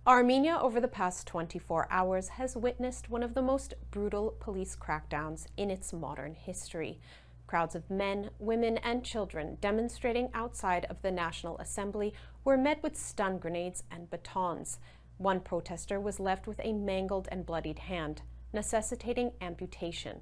Armenia, over the past 24 hours, has witnessed one of the most brutal police crackdowns in its modern history. Crowds of men, women, and children demonstrating outside of the National Assembly were met with stun grenades and batons. One protester was left with a mangled and bloodied hand, necessitating amputation.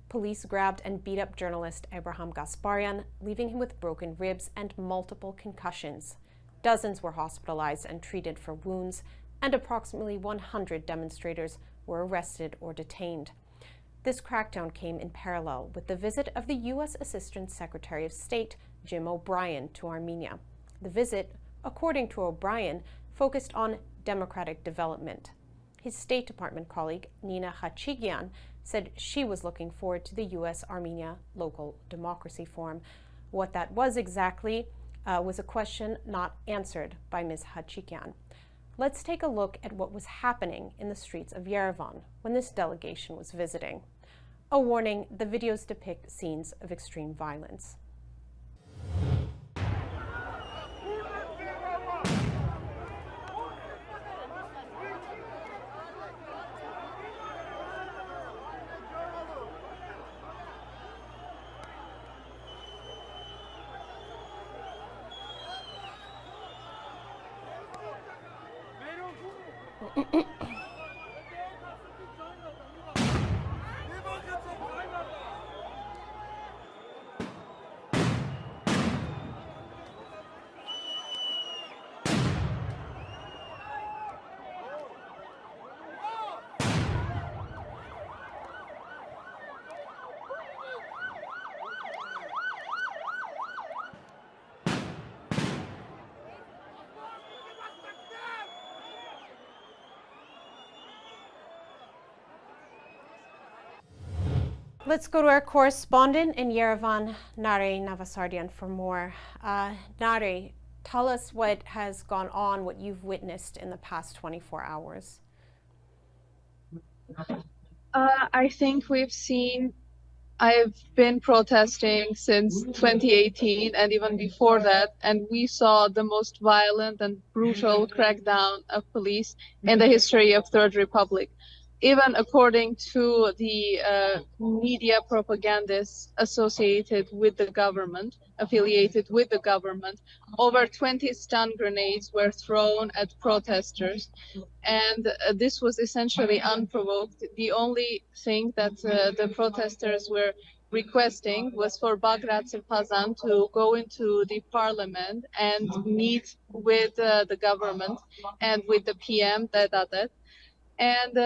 Police grabbed and beat up journalist Abraham Gasparian, leaving him with broken ribs and multiple concussions. Dozens were hospitalized and treated for wounds, and approximately 100 demonstrators were arrested or detained. This crackdown came in parallel with the visit of the U.S. Assistant Secretary of State Jim O'Brien to Armenia. The visit, according to O'Brien, focused on democratic development. His State Department colleague, Nina Khachigian, said she was looking forward to the U.S.-Armenia Local Democracy Forum. What that was exactly was a question not answered by Ms. Khachigian. Let's take a look at what was happening in the streets of Yerevan when this delegation was visiting. A warning, the videos depict scenes of extreme violence. Let's go to our correspondent in Yerevan, Nare Navasardian, for more. Nare, tell us what has gone on, what you've witnessed in the past 24 hours. I think I've been protesting since 2018 and even before that, and we saw the most violent and brutal crackdown of police in the history of Third Republic. Even according to the media propagandists affiliated with the government, over 20 stun grenades were thrown at protesters, and this was essentially unprovoked. The only thing that the protesters were requesting was for Bagrat Pazan to go into the parliament and meet with the government and with the PM, Dedadet. And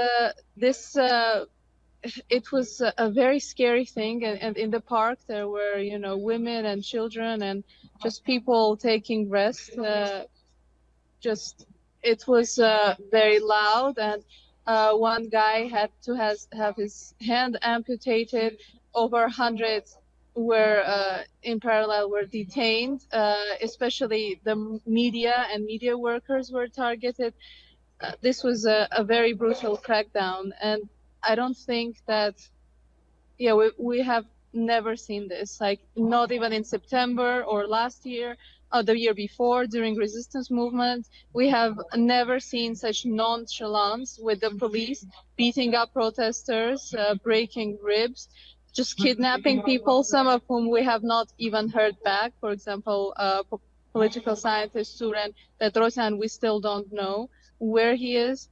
it was a very scary thing. And in the park, there were, women and children and just people taking rest. It was very loud. And one guy had to have his hand amputated. Over 100 were in parallel were detained, especially the media and media workers were targeted. This was a very brutal crackdown, and I don't think that, we have never seen this, like not even in September or last year or the year before during resistance movement. We have never seen such nonchalance with the police beating up protesters, breaking ribs, just kidnapping people, some of whom we have not even heard back. For example, political scientist Suren Petrosyan, we still don't know where he is.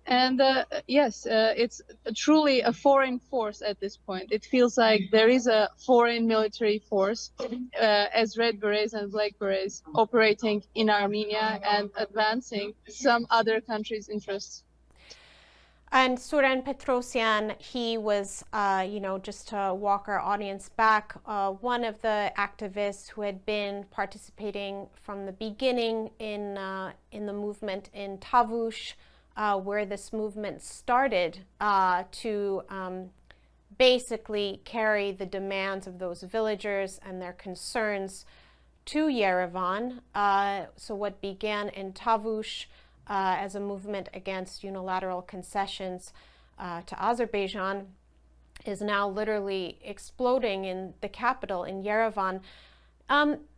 And yes, it's truly a foreign force at this point. It feels like there is a foreign military force as Red Berets and Black Berets operating in Armenia and advancing some other countries' interests. And Suren Petrosyan, he was, just to walk our audience back, one of the activists who had been participating from the beginning in the movement in Tavush, where this movement started to basically carry the demands of those villagers and their concerns to Yerevan. So what began in Tavush as a movement against unilateral concessions to Azerbaijan is now literally exploding in the capital, in Yerevan.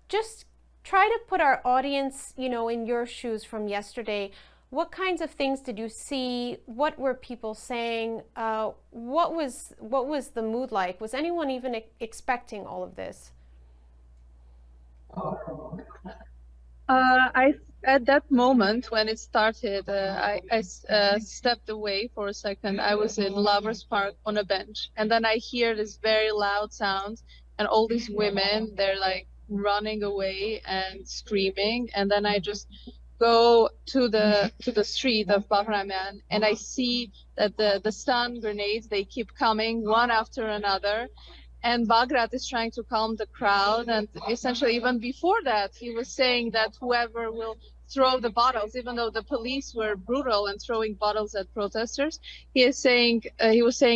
Just try to put our audience, in your shoes from yesterday. What kinds of things did you see? What were people saying? What was the mood like? Was anyone even expecting all of this? At that moment when it started, I stepped away for a second. I was in Lovers Park on a bench, and then I hear this very loud sound, and all these women, they're like running away and screaming, and then I just go to the street of Bahraman, and I see that the stun grenades, they keep coming one after another. And Bagrat is trying to calm the crowd. And essentially, even before that, he was saying that whoever will throw the bottles, even though the police were brutal and throwing bottles at protesters, he was saying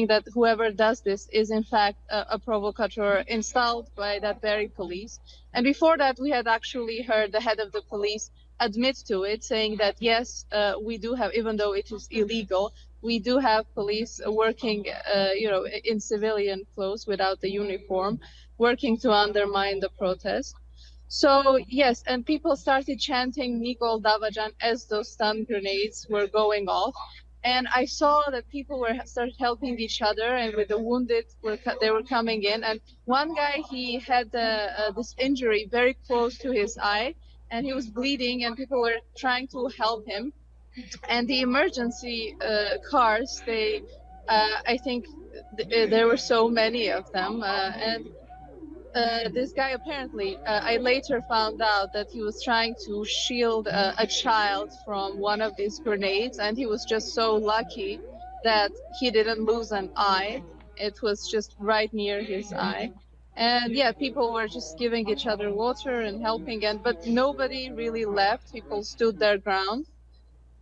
that whoever does this is in fact a provocateur installed by that very police. And before that, we had actually heard the head of the police admit to it, saying that yes, we do have, even though it is illegal, we do have police working, in civilian clothes without the uniform, working to undermine the protest. So yes, and people started chanting Nikol Davajan as those stun grenades were going off. And I saw that people started helping each other, and with the wounded, they were coming in. And one guy, he had this injury very close to his eye, and he was bleeding, and people were trying to help him. And the emergency cars, I think there were so many of them, and this guy apparently, I later found out that he was trying to shield a child from one of these grenades, and he was just so lucky that he didn't lose an eye. It was just right near his eye. And yeah, people were just giving each other water and helping, but nobody really left. People stood their ground.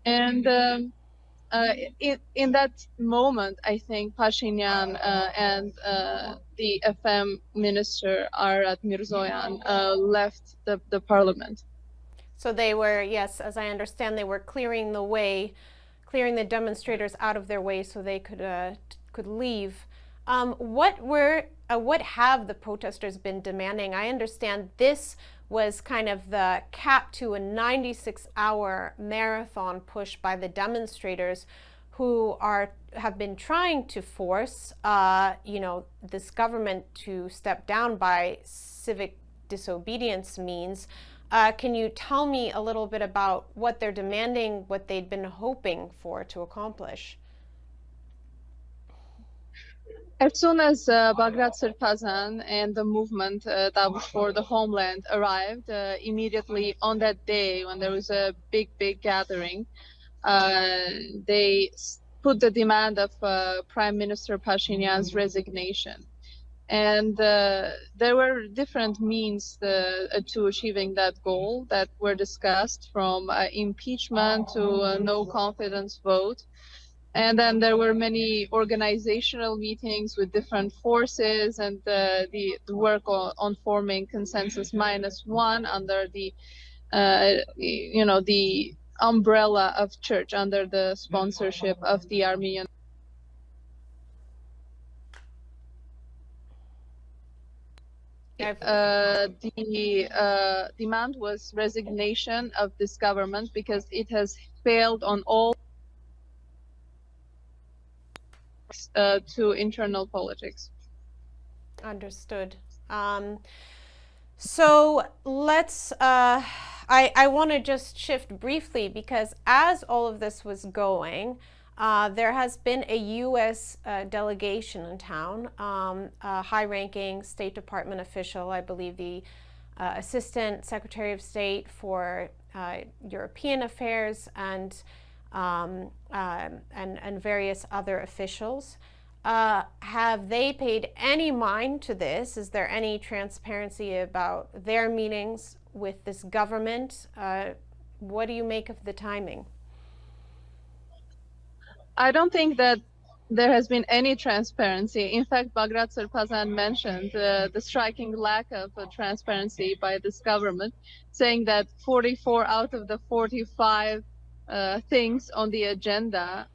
And in that moment, I think Pashinyan and the FM minister, Arat Mirzoyan, left the parliament. So they were, yes, as I understand, they were clearing the way, clearing the demonstrators out of their way so they could leave. What have the protesters been demanding? I understand this was kind of the cap to a 96-hour marathon push by the demonstrators, who have been trying to force this government to step down by civic disobedience means. Can you tell me a little bit about what they're demanding, what they'd been hoping for to accomplish? As soon as Bagrat Sirpazan and the movement that for the homeland arrived, immediately on that day when there was a big gathering, they put the demand of Prime Minister Pashinyan's resignation. And there were different means to achieving that goal that were discussed, from impeachment to a no confidence vote. And then there were many organizational meetings with different forces, and the work on forming consensus -1 under the umbrella of church, under the sponsorship of the Armenian. The demand was resignation of this government because it has failed on all to internal politics. Understood. So let's, I want to just shift briefly, because as all of this was going, there has been a U.S. delegation in town, a high-ranking State Department official, I believe the Assistant Secretary of State for European Affairs, and various other officials. Have they paid any mind to this? Is there any transparency about their meetings with this government? What do you make of the timing? I don't think that there has been any transparency. In fact, Bagrat Sirpazan mentioned the striking lack of transparency by this government, saying that 44 out of the 45 things on the agenda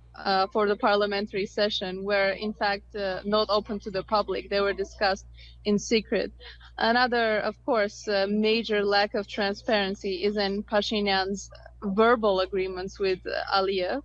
for the parliamentary session were in fact not open to the public. They were discussed in secret. Another, of course, major lack of transparency is in Pashinyan's verbal agreements with Aliyev,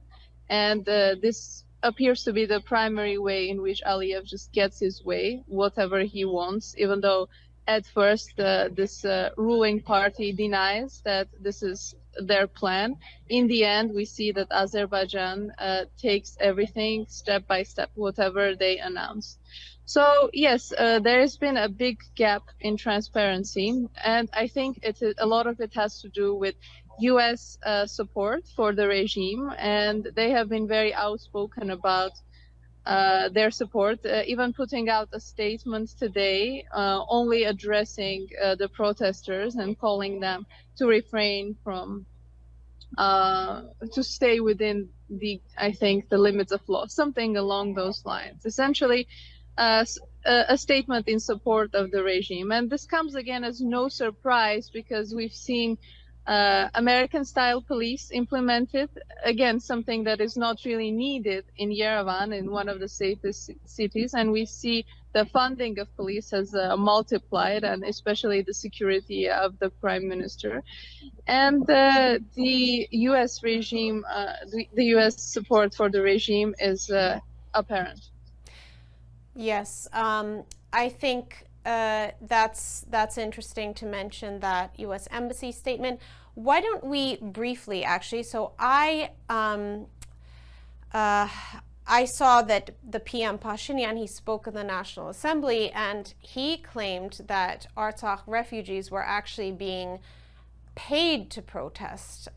and this appears to be the primary way in which Aliyev just gets his way, whatever he wants, even though at first this ruling party denies that this is their plan. In the end, we see that Azerbaijan takes everything step by step, whatever they announce. So yes, there has been a big gap in transparency, and I think a lot of it has to do with U.S. Support for the regime, and they have been very outspoken about their support, even putting out a statement today only addressing the protesters and calling them to refrain from to stay within I think, the limits of law, something along those lines. Essentially, a statement in support of the regime. And this comes again as no surprise because we've seen American-style police implemented, again, something that is not really needed in Yerevan, in one of the safest cities. And we see the funding of police has multiplied, and especially the security of the prime minister. And the U.S. regime, the U.S. support for the regime is apparent. Yes, I think that's interesting to mention that U.S. Embassy statement. Why don't we briefly, actually? So I saw that the PM Pashinyan, he spoke in the National Assembly, and he claimed that Artsakh refugees were actually being paid to protest.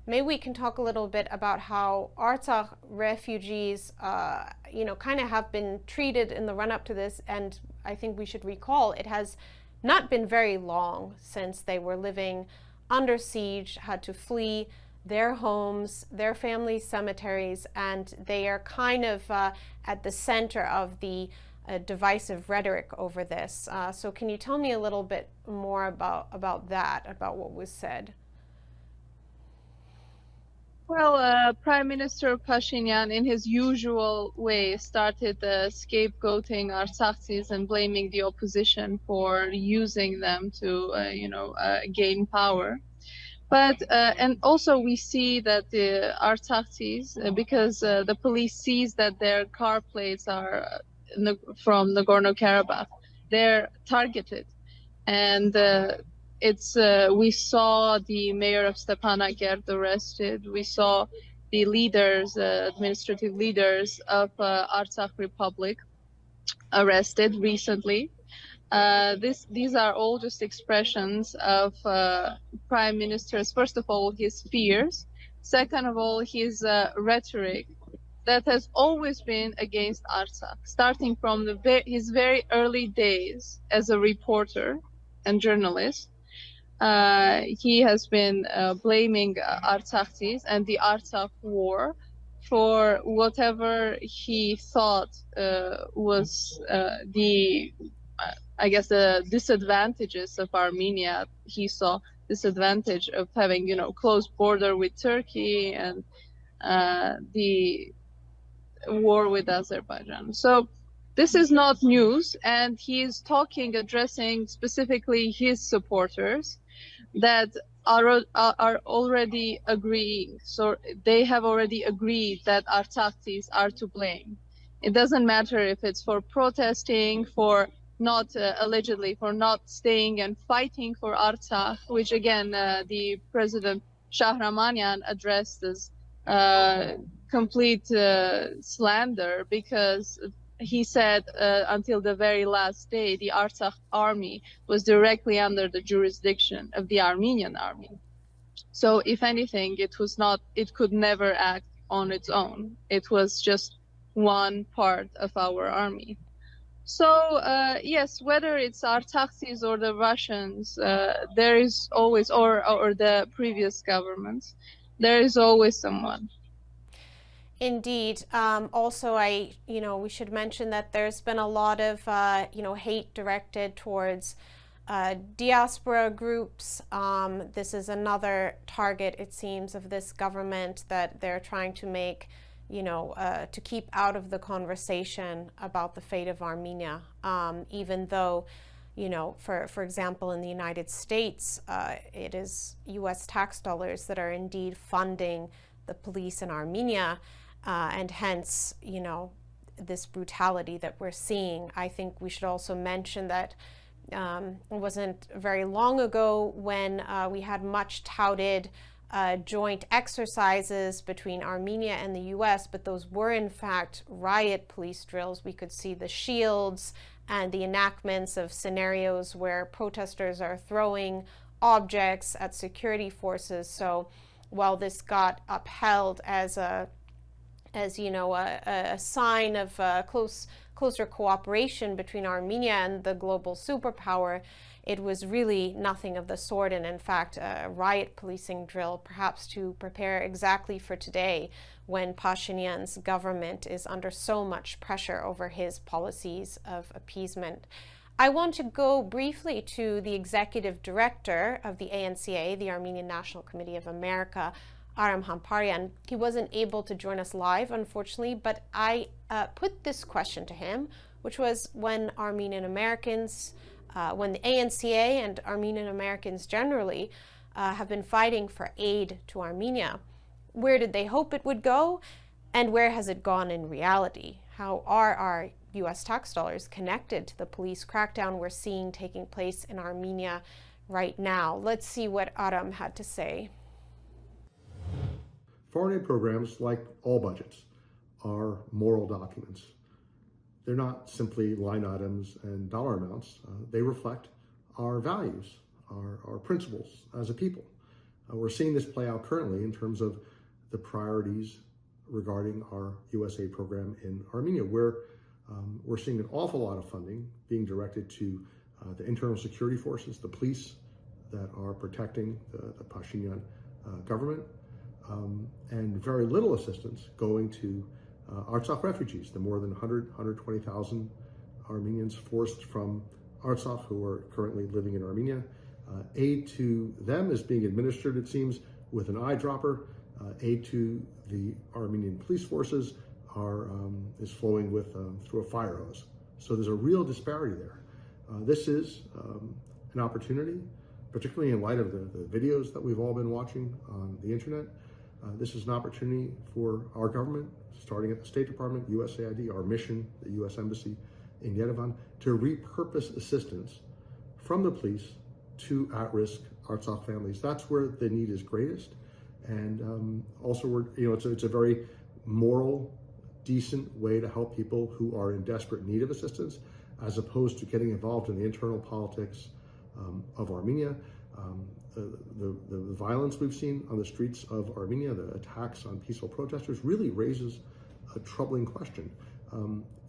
Maybe we can talk a little bit about how Artsakh refugees, kind of have been treated in the run-up to this. And I think we should recall it has not been very long since they were living under siege, had to flee their homes, their family cemeteries, and they are kind of at the center of the divisive rhetoric over this. So can you tell me a little bit more about that, about what was said? Well, Prime Minister Pashinyan, in his usual way, started scapegoating Artsaksis and blaming the opposition for using them to, gain power. But and also we see that the Artsaksis, because the police sees that their car plates are from Nagorno-Karabakh, they're targeted, and we saw the mayor of Stepanakert arrested. We saw the leaders, administrative leaders of Artsakh Republic arrested recently. These are all just expressions of prime minister's, first of all, his fears. Second of all, his rhetoric that has always been against Artsakh, starting from his very early days as a reporter and journalist. He has been blaming Artsaksis and the Artsakh war for whatever he thought was the disadvantages of Armenia. He saw disadvantage of having, close border with Turkey and the war with Azerbaijan. So this is not news, and he is addressing specifically his supporters that are already agreeing. So they have already agreed that Artsaksis are to blame. It doesn't matter if it's for protesting, for not allegedly for not staying and fighting for Artsakh, which again the president Shahramanyan addressed as complete slander, because he said until the very last day the Artsakh army was directly under the jurisdiction of the Armenian army. So if anything, it could never act on its own. It was just one part of our army. So yes, whether it's Artsaksis or the Russians, there is always, or the previous governments, there is always someone. Indeed. Also, we should mention that there's been a lot of, hate directed towards diaspora groups. This is another target, it seems, of this government that they're trying to make, to keep out of the conversation about the fate of Armenia, even though, For example, in the United States, it is U.S. tax dollars that are indeed funding the police in Armenia, and hence, this brutality that we're seeing. I think we should also mention that it wasn't very long ago when we had much touted joint exercises between Armenia and the US, but those were in fact riot police drills. We could see the shields and the enactments of scenarios where protesters are throwing objects at security forces. So while this got upheld as a sign of closer cooperation between Armenia and the global superpower, it was really nothing of the sort, and in fact a riot policing drill, perhaps to prepare exactly for today when Pashinyan's government is under so much pressure over his policies of appeasement. I want to go briefly to the executive director of the ANCA, the Armenian National Committee of America, Aram Hamparian. He wasn't able to join us live, unfortunately, but I put this question to him, which was when Armenian Americans, when the ANCA and Armenian Americans generally have been fighting for aid to Armenia, where did they hope it would go, and where has it gone in reality? How are our U.S. tax dollars connected to the police crackdown we're seeing taking place in Armenia right now? Let's see what Aram had to say. Foreign aid programs, like all budgets, are moral documents. They're not simply line items and dollar amounts. They reflect our values, our principles as a people. We're seeing this play out currently in terms of the priorities regarding our U.S. aid program in Armenia, where we're seeing an awful lot of funding being directed to the internal security forces, the police that are protecting the Pashinyan government, and very little assistance going to Artsakh refugees, the more than 120,000 Armenians forced from Artsakh who are currently living in Armenia. Aid to them is being administered, it seems, with an eyedropper. Aid to the Armenian police forces is flowing through a fire hose. So there's a real disparity there. This is an opportunity, particularly in light of the videos that we've all been watching on the internet. This is an opportunity for our government, starting at the State Department, USAID, our mission, the U.S. Embassy in Yerevan, to repurpose assistance from the police to at-risk Artsakh families. That's where the need is greatest. And also, it's a very moral, decent way to help people who are in desperate need of assistance, as opposed to getting involved in the internal politics of Armenia. The violence we've seen on the streets of Armenia, the attacks on peaceful protesters, really raises a troubling question.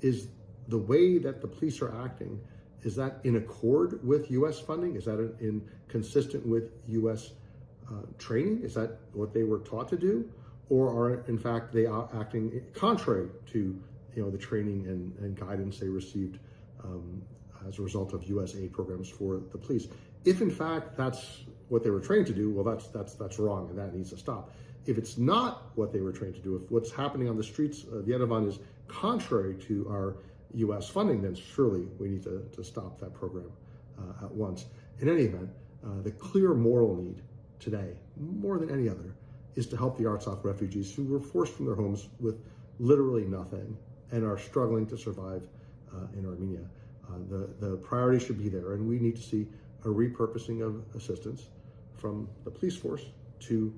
Is the way that the police are acting, is that in accord with U.S. funding? Is that consistent with U.S. training? Is that what they were taught to do? Or are, in fact, they are acting contrary to the training and guidance they received as a result of U.S. aid programs for the police? If, in fact, that's what they were trained to do, well, that's wrong, and that needs to stop. If it's not what they were trained to do, if what's happening on the streets of Yerevan is contrary to our U.S. funding, then surely we need to stop that program at once. In any event, the clear moral need today, more than any other, is to help the Artsakh refugees who were forced from their homes with literally nothing and are struggling to survive in Armenia. The priority should be there, and we need to see a repurposing of assistance from the police force to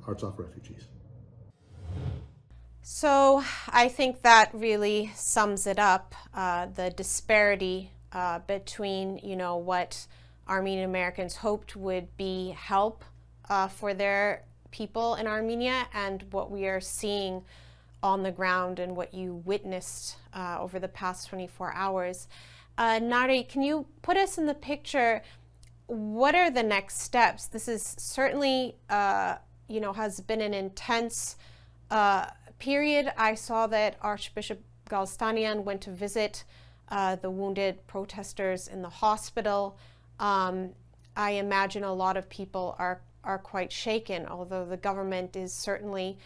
Artsakh refugees. So I think that really sums it up, the disparity between, what Armenian Americans hoped would be help for their people in Armenia and what we are seeing on the ground and what you witnessed over the past 24 hours. Nari, can you put us in the picture? What are the next steps? This is certainly, has been an intense period. I saw that Archbishop Galstanian went to visit the wounded protesters in the hospital. I imagine a lot of people are quite shaken, although the government is certainly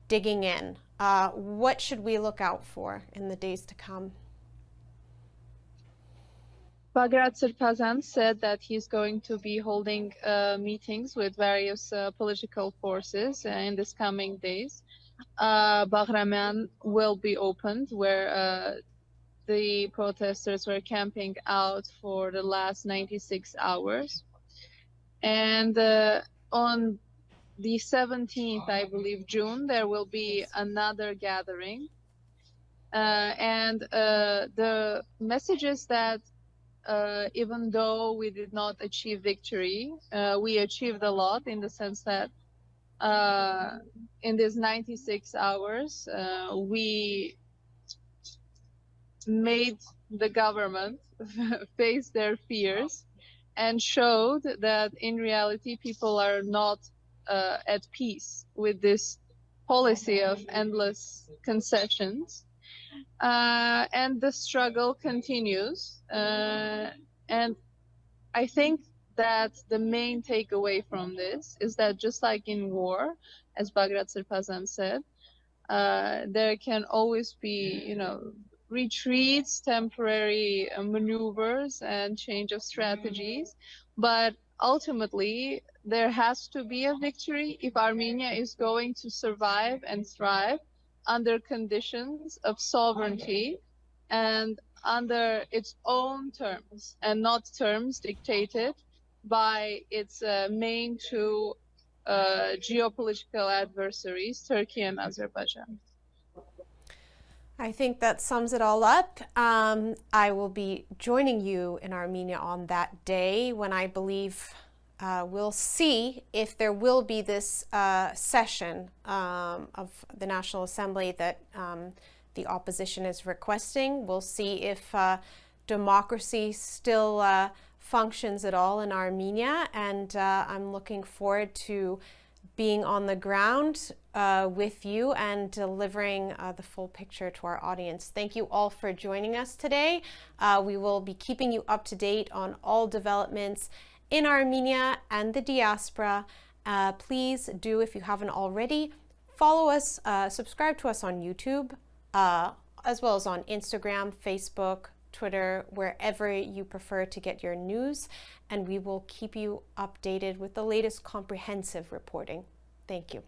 digging in. What should we look out for in the days to come? Bagrat Sirpazan said that he's going to be holding meetings with various political forces in this coming days. Baghraman will be opened, where the protesters were camping out for the last 96 hours. And on the 17th, I believe, June, there will be another gathering. And the message is that even though we did not achieve victory, we achieved a lot, in the sense that in these 96 hours, we made the government face their fears and showed that in reality people are not at peace with this policy of endless concessions. And the struggle continues. And I think that the main takeaway from this is that, just like in war, as Bagrat Sirpazan said, there can always be, retreats, temporary maneuvers, and change of strategies. But ultimately, there has to be a victory if Armenia is going to survive and thrive under conditions of sovereignty and under its own terms, and not terms dictated by its main two geopolitical adversaries, Turkey and Azerbaijan. I think that sums it all up. I will be joining you in Armenia on that day, when I believe we'll see if there will be this session of the National Assembly that the opposition is requesting. We'll see if democracy still functions at all in Armenia, and I'm looking forward to being on the ground with you and delivering the full picture to our audience. Thank you all for joining us today. We will be keeping you up to date on all developments in Armenia and the diaspora. Please do, if you haven't already, follow us, subscribe to us on YouTube, as well as on Instagram, Facebook, Twitter, wherever you prefer to get your news, and we will keep you updated with the latest comprehensive reporting. Thank you.